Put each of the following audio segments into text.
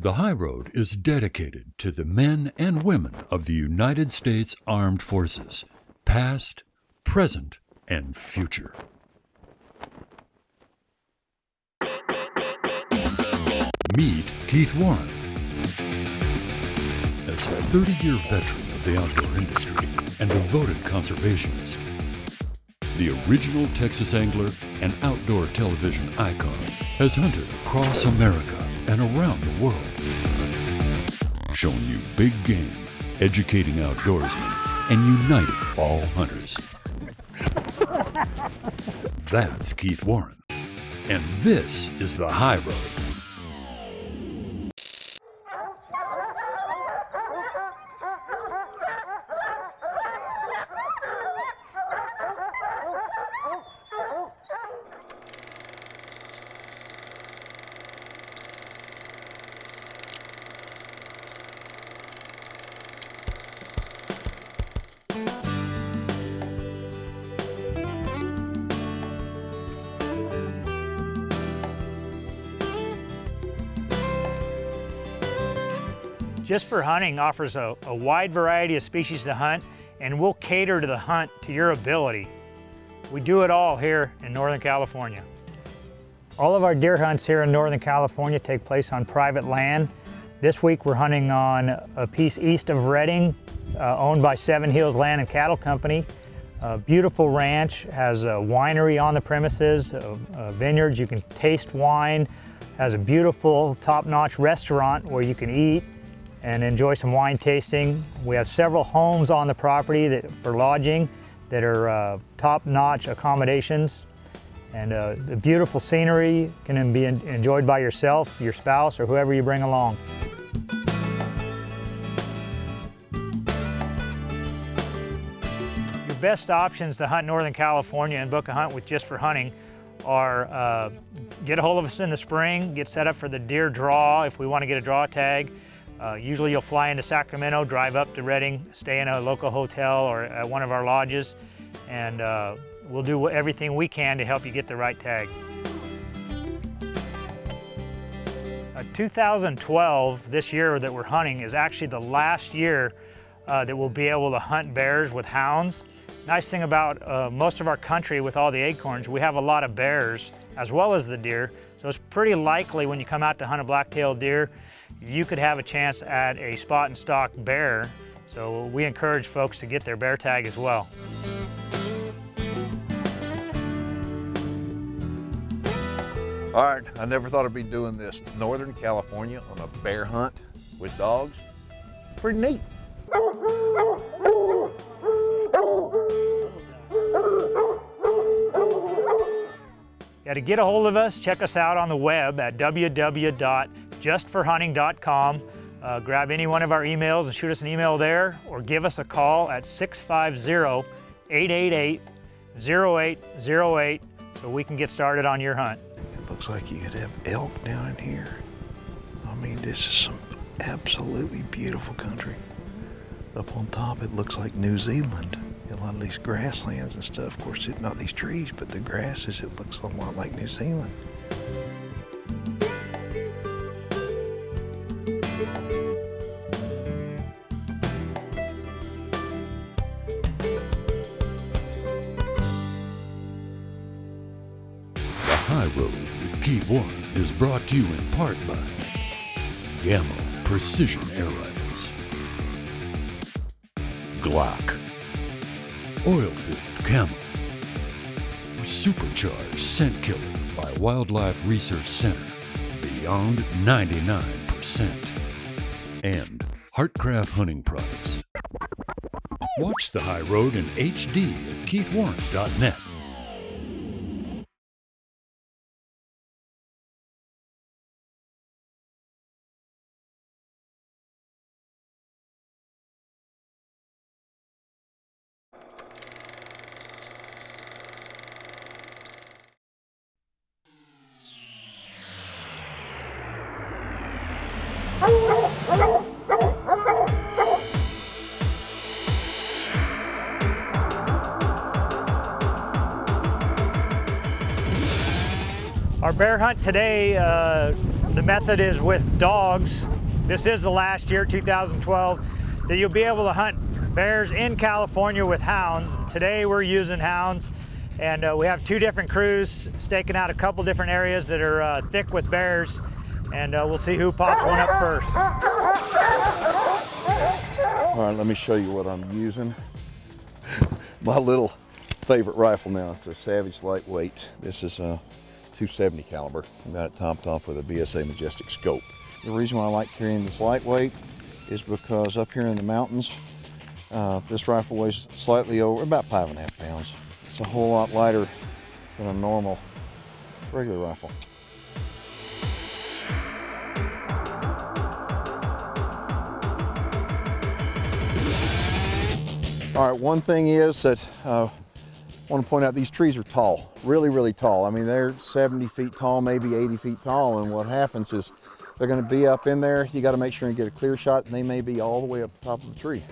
The High Road is dedicated to the men and women of the United States Armed Forces, past, present, and future. Meet Keith Warren. As a 30-year veteran of the outdoor industry and devoted conservationist, the original Texas angler and outdoor television icon has hunted across America and around the world, showing you big game, educating outdoorsmen, and uniting all hunters. That's Keith Warren, and this is the High Road. Just for Hunting offers a wide variety of species to hunt, and we'll cater to the hunt to your ability. We do it all here in Northern California. All of our deer hunts here in Northern California take place on private land. This week we're hunting on a piece east of Redding, owned by Seven Hills Land and Cattle Company. A beautiful ranch, has a winery on the premises, vineyards, you can taste wine, has a beautiful top-notch restaurant where you can eat and enjoy some wine tasting. We have several homes on the property for lodging that are top-notch accommodations. And the beautiful scenery can be enjoyed by yourself, your spouse, or whoever you bring along. Your best options to hunt Northern California and book a hunt with Just for Hunting are get a hold of us in the spring, get set up for the deer draw if we want to get a draw tag. Usually you'll fly into Sacramento, drive up to Redding, stay in a local hotel or at one of our lodges, and we'll do everything we can to help you get the right tag. 2012, this year that we're hunting, is actually the last year that we'll be able to hunt bears with hounds. Nice thing about most of our country with all the acorns, we have a lot of bears as well as the deer, so it's pretty likely when you come out to hunt a black-tailed deer, you could have a chance at a spot and stalk bear. So we encourage folks to get their bear tag as well. All right, I never thought I'd be doing this. Northern California on a bear hunt with dogs. Pretty neat. Yeah, to get a hold of us, check us out on the web at www.justforhunting.com. Grab any one of our emails and shoot us an email there, or give us a call at 650-888-0808 so we can get started on your hunt. It looks like you could have elk down in here. I mean, this is some absolutely beautiful country. Up on top, it looks like New Zealand. A lot of these grasslands and stuff, of course, not these trees, but the grasses, it looks a lot like New Zealand. The High Road with Keith Warren is brought to you in part by Gamma Precision Air Rifles, Glock, Oil-Filled Camo, Supercharged Scent Killer by Wildlife Research Center, Beyond 99%, and Heartcraft Hunting Products. Watch The High Road in HD at keithwarren.net. Our bear hunt today The method is with dogs. This is the last year, 2012, that you'll be able to hunt bears in California with hounds. Today we're using hounds, and we have 2 different crews staking out a couple different areas that are thick with bears, and we'll see who pops one up first. All right, let me show you what I'm using. My little favorite rifle now. It's a Savage Lightweight. This is a 270 caliber. I've got it topped off with a BSA Majestic scope. The reason why I like carrying this lightweight is because up here in the mountains, this rifle weighs slightly over, about 5.5 pounds. It's a whole lot lighter than a normal regular rifle. All right, one thing is that I want to point out these trees are tall, really tall. I mean, they're 70 feet tall, maybe 80 feet tall, and what happens is they're going to be up in there. You got to make sure and get a clear shot, and they may be all the way up the top of the tree.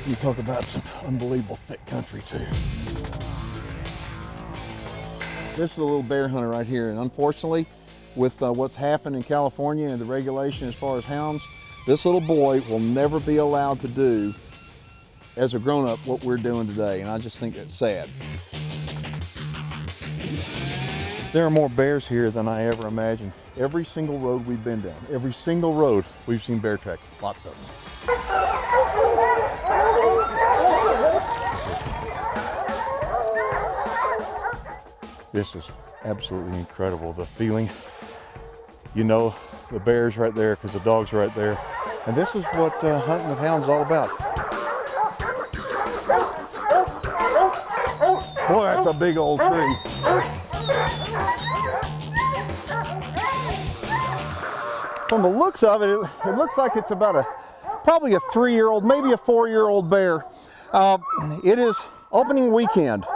You talk about some unbelievable thick country too. This is a little bear hunter right here, and unfortunately, with what's happened in California and the regulation as far as hounds, this little boy will never be allowed to do, as a grown-up, what we're doing today, and I just think that's sad. There are more bears here than I ever imagined. Every single road we've been down, every single road, we've seen bear tracks, lots of them. This is absolutely incredible, the feeling. You know the bear's right there because the dog's right there. And this is what hunting with hounds is all about. Boy, that's a big old tree. From the looks of it, it looks like it's about probably a 3-year-old, maybe a 4-year-old bear. It is opening weekend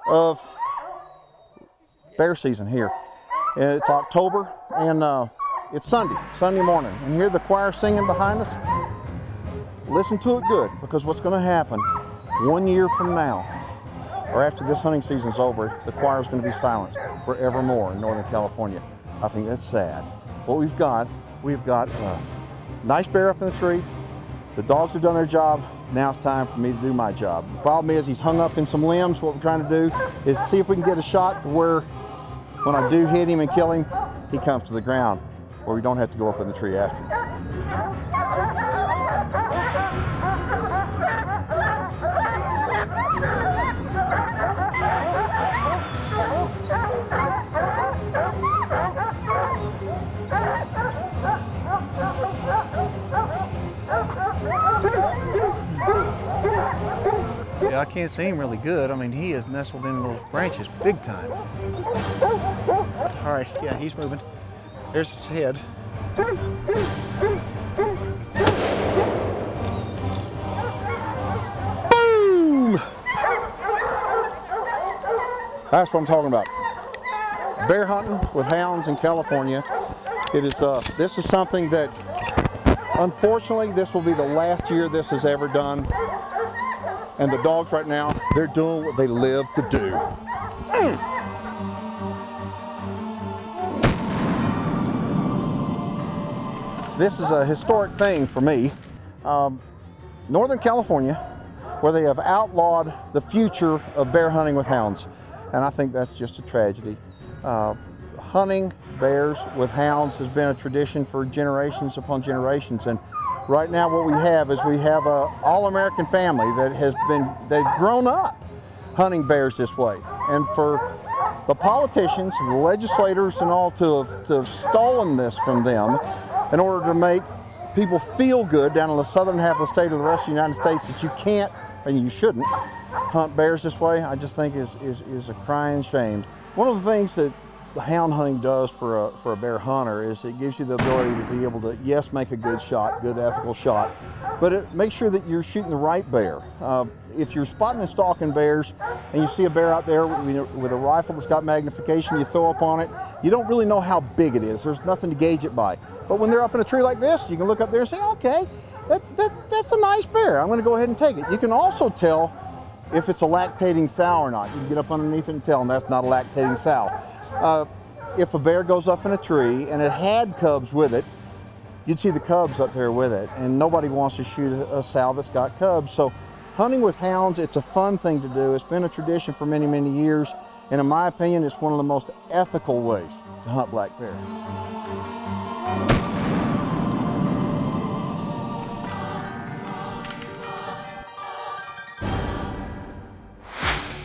of bear season here. And it's October, and it's Sunday morning. And hear the choir singing behind us? Listen to it good, because what's going to happen 1 year from now, or after this hunting season's over, the choir is going to be silenced forevermore in Northern California. I think that's sad. What we've got a nice bear up in the tree. The dogs have done their job. Now it's time for me to do my job. The problem is he's hung up in some limbs. What we're trying to do is see if we can get a shot where when I do hit him and kill him, he comes to the ground, where we don't have to go up in the tree after him. Yeah, I can't see him really good. I mean, he is nestled in those branches big time. All right, yeah, he's moving. There's his head. Boom! That's what I'm talking about. Bear hunting with hounds in California. It is. This is something that, unfortunately, this will be the last year this is ever done. And the dogs right now, they're doing what they live to do. This is a historic thing for me. Northern California, where they have outlawed the future of bear hunting with hounds. And I think that's just a tragedy. Hunting bears with hounds has been a tradition for generations upon generations. And right now what we have is we have an all-American family that they've grown up hunting bears this way. And for the politicians, the legislators and all to have stolen this from them in order to make people feel good down in the southern half of the state of the rest of the United States that you can't and you shouldn't hunt bears this way, I just think is a crying shame. One of the things that the hound hunting does for a bear hunter is it gives you the ability to be able to, yes, make a good shot, good ethical shot, but it makes sure that you're shooting the right bear. If you're spotting and stalking bears and you see a bear out there with a rifle that's got magnification, you throw up on it, you don't really know how big it is. There's nothing to gauge it by. But when they're up in a tree like this, you can look up there and say, okay, that's a nice bear. I'm going to go ahead and take it. You can also tell if it's a lactating sow or not. You can get up underneath it and tell, and that's not a lactating sow. If a bear goes up in a tree and it had cubs with it, you'd see the cubs up there with it, and nobody wants to shoot a sow that's got cubs. So hunting with hounds, it's a fun thing to do. It's been a tradition for many, many years, and in my opinion, it's one of the most ethical ways to hunt black bear.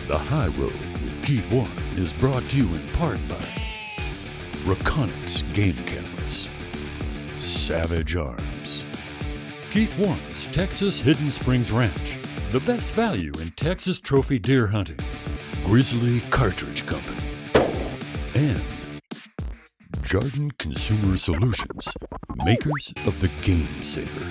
The High Road with Keith Warren is brought to you in part by Reconyx Game Cameras, Savage Arms, Keith Warren's Texas Hidden Springs Ranch, the best value in Texas trophy deer hunting, Grizzly Cartridge Company, and Jarden Consumer Solutions, makers of the Game Saver.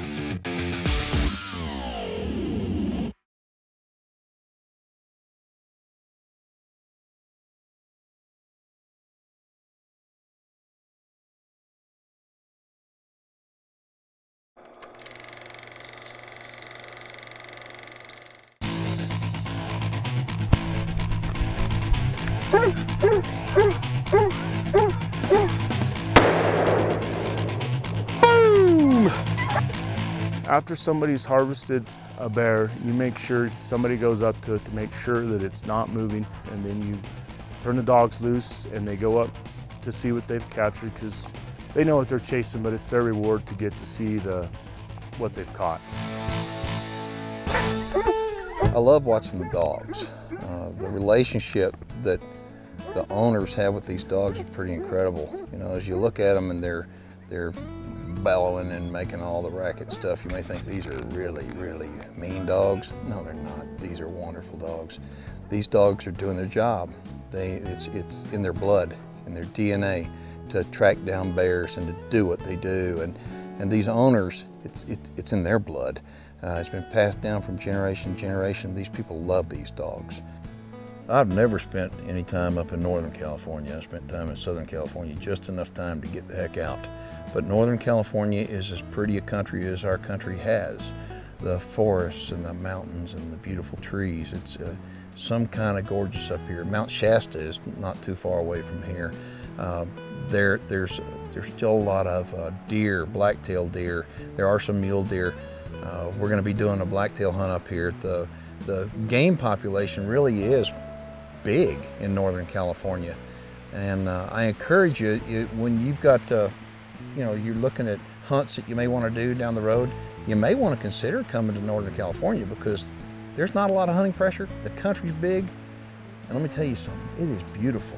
Boom! After somebody's harvested a bear, you make sure somebody goes up to it to make sure that it's not moving, and then you turn the dogs loose and they go up to see what they've captured, because they know what they're chasing, but it's their reward to get to see what they've caught. I love watching the dogs. The relationship that the owners have with these dogs is pretty incredible. You know, as you look at them and they're bellowing and making all the racket stuff, you may think these are really, really mean dogs. No, they're not. These are wonderful dogs. These dogs are doing their job. It's in their blood, in their DNA, to track down bears and to do what they do. And these owners, it's in their blood. It's been passed down from generation to generation. These people love these dogs. I've never spent any time up in Northern California. I spent time in Southern California, just enough time to get the heck out. But Northern California is as pretty a country as our country has. The forests and the mountains and the beautiful trees. It's some kind of gorgeous up here. Mount Shasta is not too far away from here. There's still a lot of deer, black-tailed deer. There are some mule deer. We're going to be doing a blacktail hunt up here. The game population really is big in Northern California, and I encourage you, when you've got you're looking at hunts that you may want to do down the road, you may want to consider coming to Northern California, because there's not a lot of hunting pressure. The country's big, and let me tell you something, it is beautiful.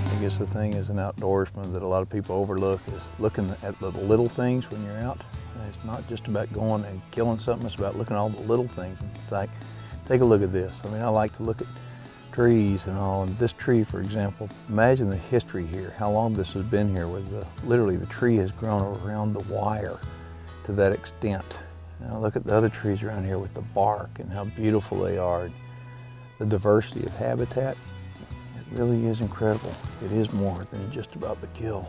I guess the thing as an outdoorsman that a lot of people overlook is looking at the little things when you're out. And it's not just about going and killing something, it's about looking at all the little things. It's like, take a look at this. I mean, I like to look at trees and all, and this tree, for example, imagine the history here, how long this has been here, where literally the tree has grown around the wire to that extent. Now look at the other trees around here with the bark and how beautiful they are. The diversity of habitat. It really is incredible. It is more than just about the kill.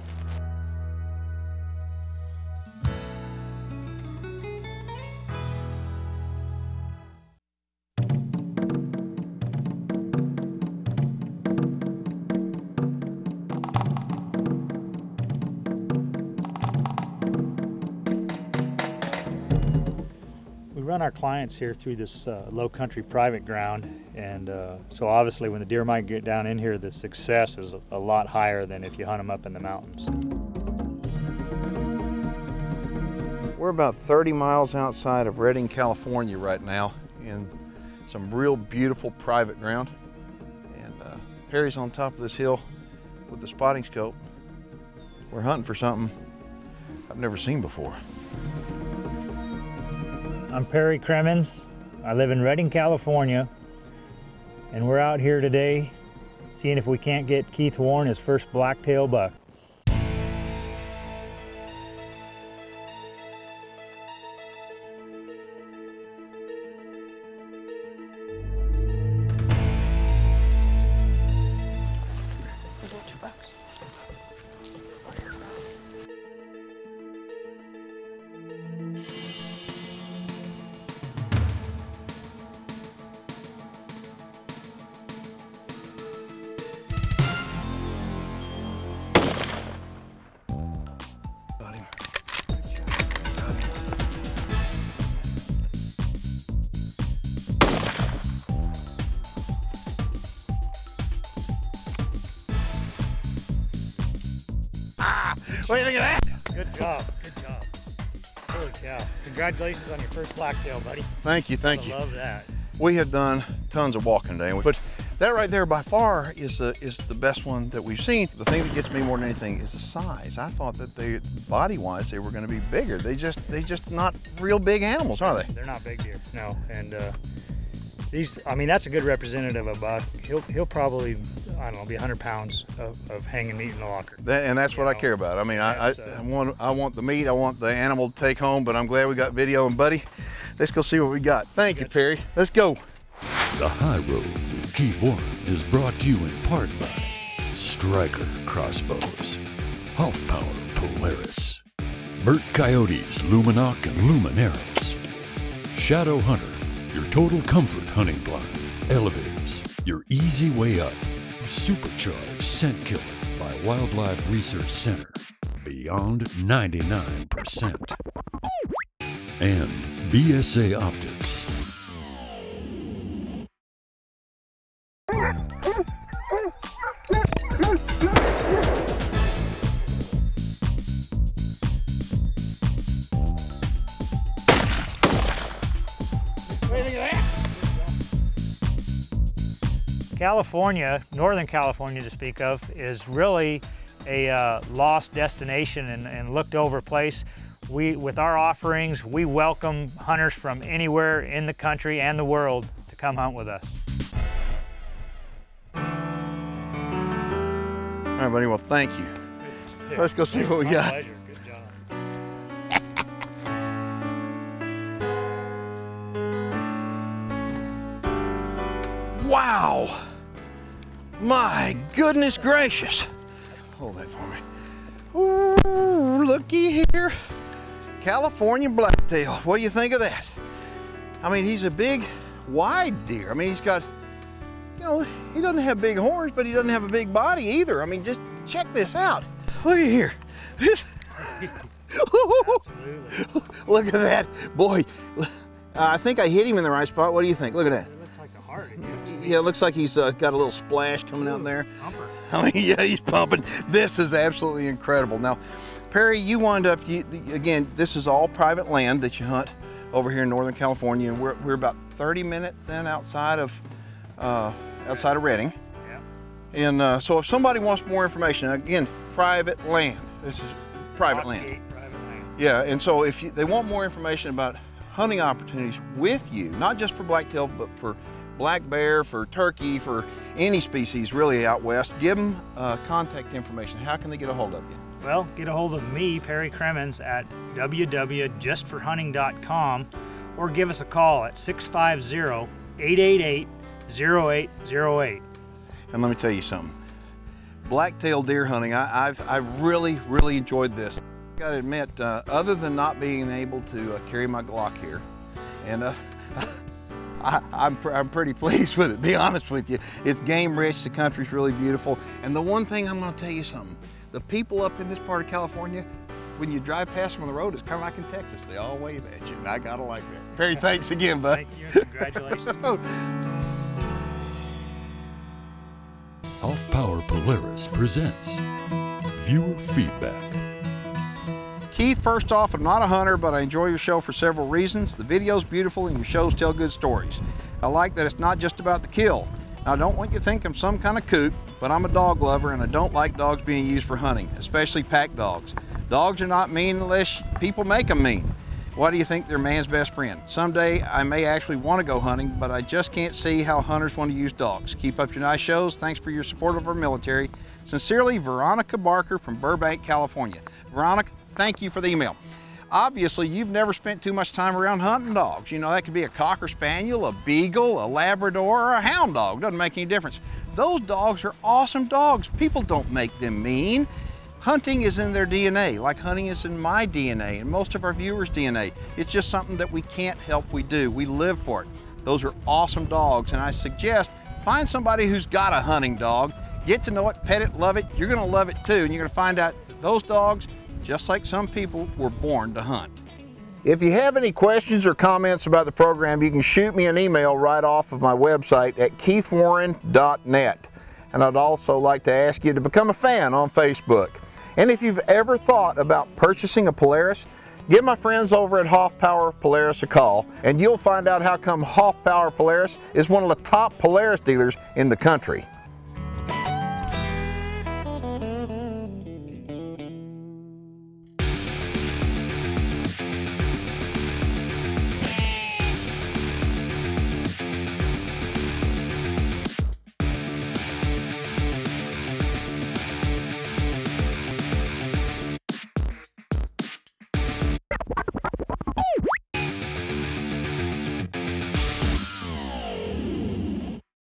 We run our clients here through this low country private ground, and so obviously when the deer might get down in here, the success is a lot higher than if you hunt them up in the mountains. We're about 30 miles outside of Redding, California right now, in some real beautiful private ground. And Perry's on top of this hill with the spotting scope. We're hunting for something I've never seen before. I'm Perry Cremens. I live in Redding, California, and we're out here today seeing if we can't get Keith Warren his first blacktail buck. What do you think of that? Good job, good job. Holy cow. Congratulations on your first blacktail, buddy. Thank you, thank I you. love that. We have done tons of walking today, but that right there by far is the best one that we've seen. The thing that gets me more than anything is the size. I thought that they, body-wise, they were going to be bigger. They just not real big animals, are they? They're not big deer, no. And these, I mean, that's a good representative of a buck. He'll probably, I don't know, be 100 pounds of hanging meat in the locker. And that's what I care about. I mean, I want the meat, I want the animal to take home, but I'm glad we got video. And buddy, let's go see what we got. Thank you, Perry. Let's go. The High Road with Keith Warren is brought to you in part by Striker Crossbows, Half Power Polaris, Burt Coyotes Luminoc and Lumen Arrows, Shadow Hunter, your total comfort hunting blind, Elevators, your easy way up, Supercharged Scent Killer by Wildlife Research Center, beyond 99%, and BSA Optics. California, Northern California to speak of, is really a lost destination and looked over place. With our offerings, we welcome hunters from anywhere in the country and the world to come hunt with us. All right, buddy, well, thank you. Let's go see what we got. Pleasure. Good job. Wow! My goodness gracious! Hold that for me. Ooh, looky here. California blacktail. What do you think of that? I mean, he's a big, wide deer. I mean, he's got, you know, he doesn't have big horns, but he doesn't have a big body either. I mean, just check this out. Look at here. Look at that. Boy, I think I hit him in the right spot. What do you think? Look at that. It looks like a heart. Yeah, it looks like he's got a little splash coming out there. Pumper. I mean, yeah, he's pumping. This is absolutely incredible. Now, Perry, you wind up, again, this is all private land that you hunt over here in Northern California, and we're about 30 minutes then outside of Redding. Yeah. And so if somebody wants more information, again, private land. This is private land. Private land. Yeah, and so if they want more information about hunting opportunities with you, not just for blacktail, but for black bear, for turkey, for any species really out west, give them contact information. How can they get a hold of you? Well, get a hold of me, Perry Cremens, at www.justforhunting.com, or give us a call at 650-888-0808. And let me tell you something. Blacktail deer hunting, I've really, really enjoyed this. I gotta admit, other than not being able to carry my Glock here, and I'm pretty pleased with it, be honest with you. It's game rich, the country's really beautiful, and the one thing I'm gonna tell you something, the people up in this part of California, when you drive past them on the road, it's kind of like in Texas. They all wave at you, and I gotta like that. Perry, thanks again, bud. Thank you, and congratulations. Half Power Polaris presents Viewer Feedback. Keith, first off, I'm not a hunter, but I enjoy your show for several reasons. The video's beautiful and your shows tell good stories. I like that it's not just about the kill. Now, I don't want you to think I'm some kind of kook, but I'm a dog lover and I don't like dogs being used for hunting, especially pack dogs. Dogs are not mean unless people make them mean. Why do you think they're man's best friend? Someday I may actually want to go hunting, but I just can't see how hunters want to use dogs. Keep up your nice shows. Thanks for your support of our military. Sincerely, Veronica Barker from Burbank, California. Veronica, thank you for the email. Obviously, you've never spent too much time around hunting dogs. You know, that could be a Cocker Spaniel, a Beagle, a Labrador, or a Hound Dog. Doesn't make any difference. Those dogs are awesome dogs. People don't make them mean. Hunting is in their DNA, like hunting is in my DNA and most of our viewers' DNA. It's just something that we can't help, we do. We live for it. Those are awesome dogs, and I suggest find somebody who's got a hunting dog, get to know it, pet it, love it. You're gonna love it too, and you're gonna find out that those dogs, just like some people, were born to hunt. If you have any questions or comments about the program, you can shoot me an email right off of my website at keithwarren.net. And I'd also like to ask you to become a fan on Facebook. And if you've ever thought about purchasing a Polaris, give my friends over at Hoffpauir Polaris a call, and you'll find out how come Hoffpauir Polaris is one of the top Polaris dealers in the country.